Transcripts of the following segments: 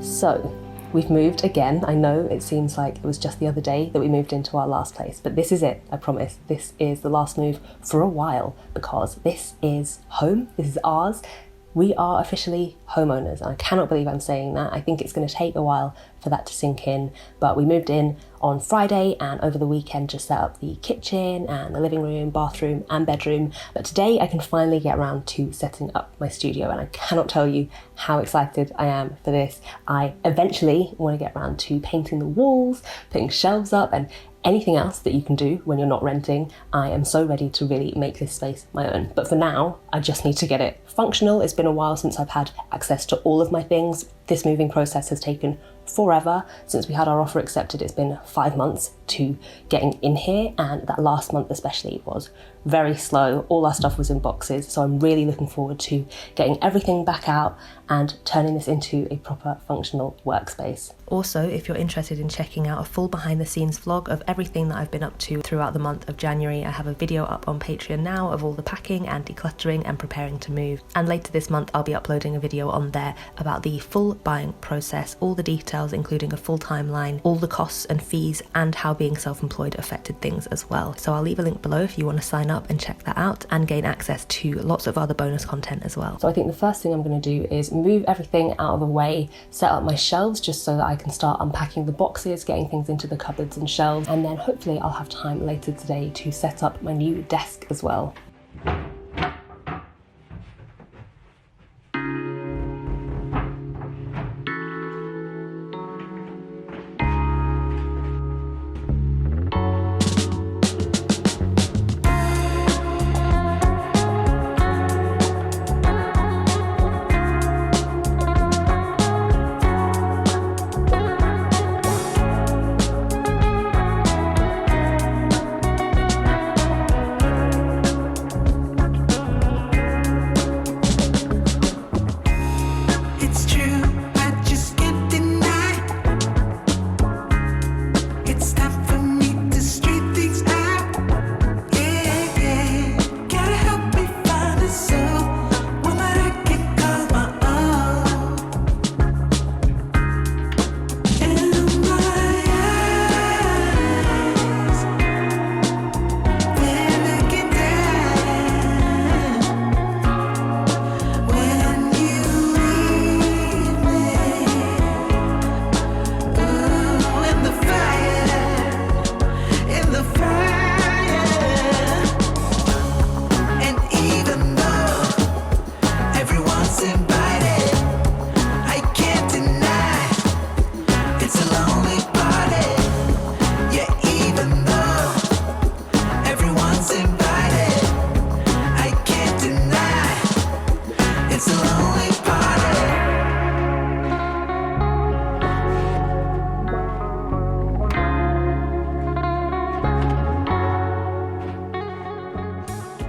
So, we've moved again. I know it seems like it was just the other day that we moved into our last place, but this is it, I promise. This is the last move for a while because this is home, this is ours. We are officially homeowners, and I cannot believe I'm saying that. I think it's going to take a while for that to sink in, but we moved in on Friday and over the weekend just set up the kitchen and the living room, bathroom and bedroom. But today I can finally get around to setting up my studio, and I cannot tell you how excited I am for this. I eventually want to get around to painting the walls, putting shelves up and anything else that you can do when you're not renting. I am so ready to really make this space my own. But for now, I just need to get it functional. It's been a while since I've had access to all of my things. This moving process has taken forever. Since we had our offer accepted, it's been 5 months to getting in here, and that last month especially was very slow. All our stuff was in boxes, so I'm really looking forward to getting everything back out and turning this into a proper functional workspace. Also, if you're interested in checking out a full behind the scenes vlog of everything that I've been up to throughout the month of January, I have a video up on Patreon now of all the packing and decluttering and preparing to move. And later this month, I'll be uploading a video on there about the full buying process, all the details, including a full timeline, all the costs and fees, and how being self-employed affected things as well. So I'll leave a link below if you want to sign up and check that out and gain access to lots of other bonus content as well. So I think the first thing I'm going to do is move everything out of the way, set up my shelves just so that I can start unpacking the boxes, getting things into the cupboards and shelves, and then hopefully I'll have time later today to set up my new desk as well.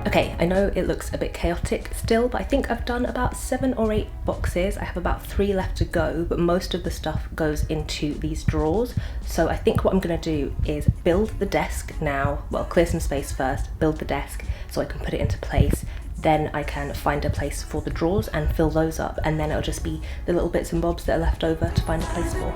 Okay, I know it looks a bit chaotic still, but I think I've done about 7 or 8 boxes. I have about 3 left to go, but most of the stuff goes into these drawers. So I think what I'm gonna do is build the desk now, well, clear some space first, build the desk so I can put it into place. Then I can find a place for the drawers and fill those up, and then it'll just be the little bits and bobs that are left over to find a place for.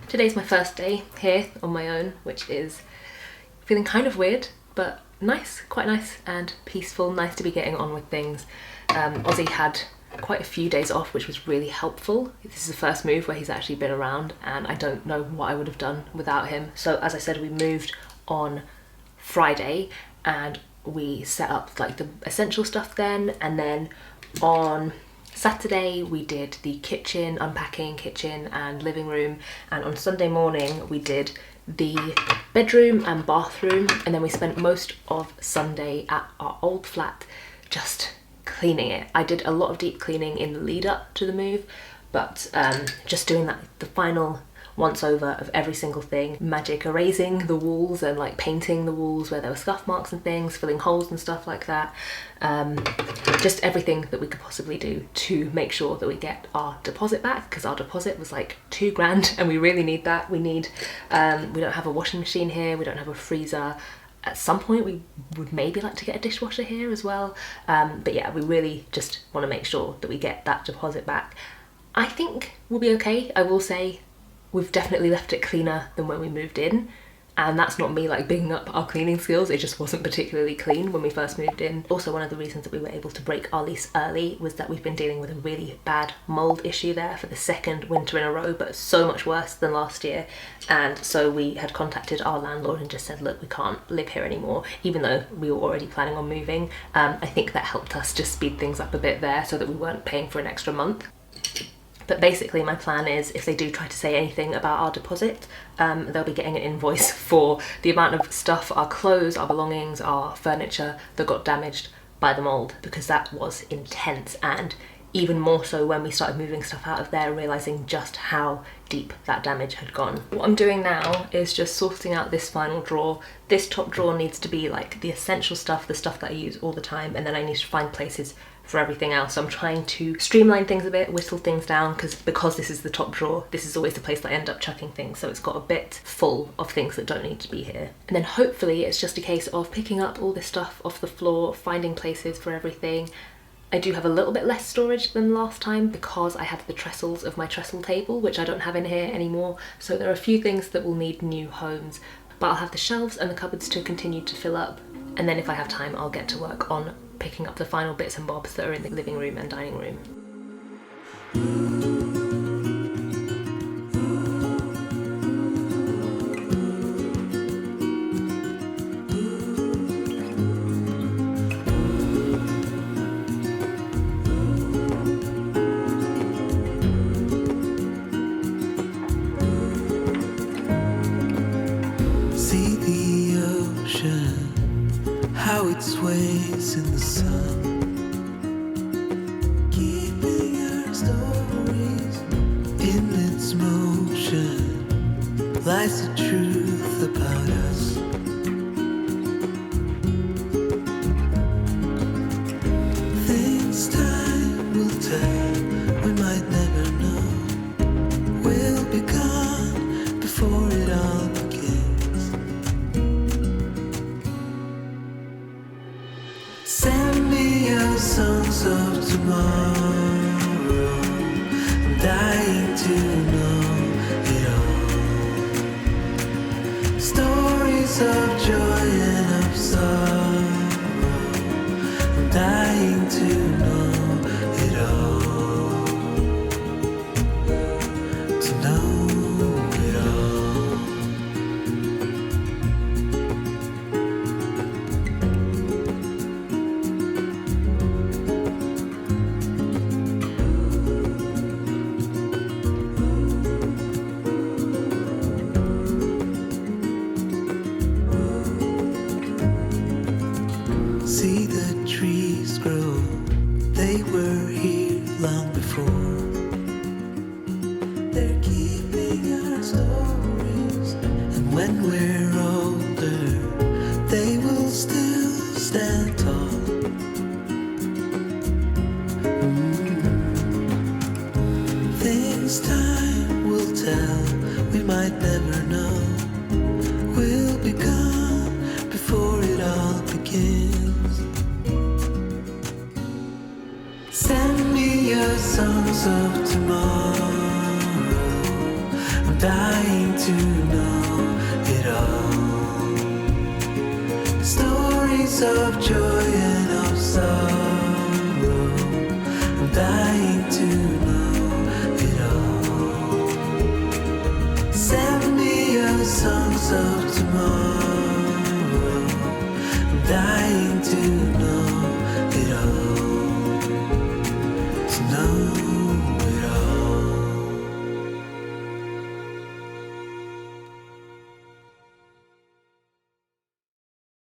Today's my first day here on my own, which is feeling kind of weird, but nice, quite nice and peaceful. Nice to be getting on with things. Ozzy had quite a few days off, which was really helpful. This is the first move where he's actually been around, and I don't know what I would have done without him. So as I said, we moved on Friday and we set up like the essential stuff then, and then on Saturday we did the kitchen, unpacking kitchen and living room, and on Sunday morning we did the bedroom and bathroom, and then we spent most of Sunday at our old flat just cleaning it. I did a lot of deep cleaning in the lead up to the move, but just doing that, the final once over of every single thing, magic erasing the walls and like painting the walls where there were scuff marks and things, filling holes and stuff like that. Just everything that we could possibly do to make sure that we get our deposit back, because our deposit was like £2,000 and we really need that. We need, we don't have a washing machine here, we don't have a freezer. At some point we would maybe like to get a dishwasher here as well. But yeah, we really just want to make sure that we get that deposit back. I think we'll be okay. I will say we've definitely left it cleaner than when we moved in, and that's not me like bigging up our cleaning skills, it just wasn't particularly clean when we first moved in. Also, one of the reasons that we were able to break our lease early was that we've been dealing with a really bad mold issue there for the second winter in a row, but so much worse than last year. And so we had contacted our landlord and just said, look, we can't live here anymore, even though we were already planning on moving. I think that helped us just speed things up a bit there so that we weren't paying for an extra month. But basically my plan is, if they do try to say anything about our deposit, they'll be getting an invoice for the amount of stuff, our clothes, our belongings, our furniture that got damaged by the mold, because that was intense, and even more so when we started moving stuff out of there, realising just how deep that damage had gone. What I'm doing now is just sorting out this final drawer. This top drawer needs to be like the essential stuff, the stuff that I use all the time, and then I need to find places for everything else. So I'm trying to streamline things a bit, whittle things down, because this is the top drawer, this is always the place that I end up chucking things, so it's got a bit full of things that don't need to be here. And then hopefully it's just a case of picking up all this stuff off the floor, finding places for everything. I do have a little bit less storage than last time because I had the trestles of my trestle table, which I don't have in here anymore, so there are a few things that will need new homes, but I'll have the shelves and the cupboards to continue to fill up, and then if I have time I'll get to work on picking up the final bits and bobs that are in the living room and dining room. See the ocean, how it sways in the sun, keeping our stories in its motion, lies the truth about us. Things time will tell, we might never know, will be gone before it all begins. Send me your songs of tomorrow, I'm dying to know it all. Stories of joy and of sorrow, I'm dying to know it all. To know it all. See the trees grow, they were here long before. They're keeping our stories, and when we're older, they will still stand tall. Things time will tell, we might never know, will be gone before it all begins. Send me your songs of tomorrow, I'm dying to know it all. Stories of joy and of sorrow, I'm dying to know.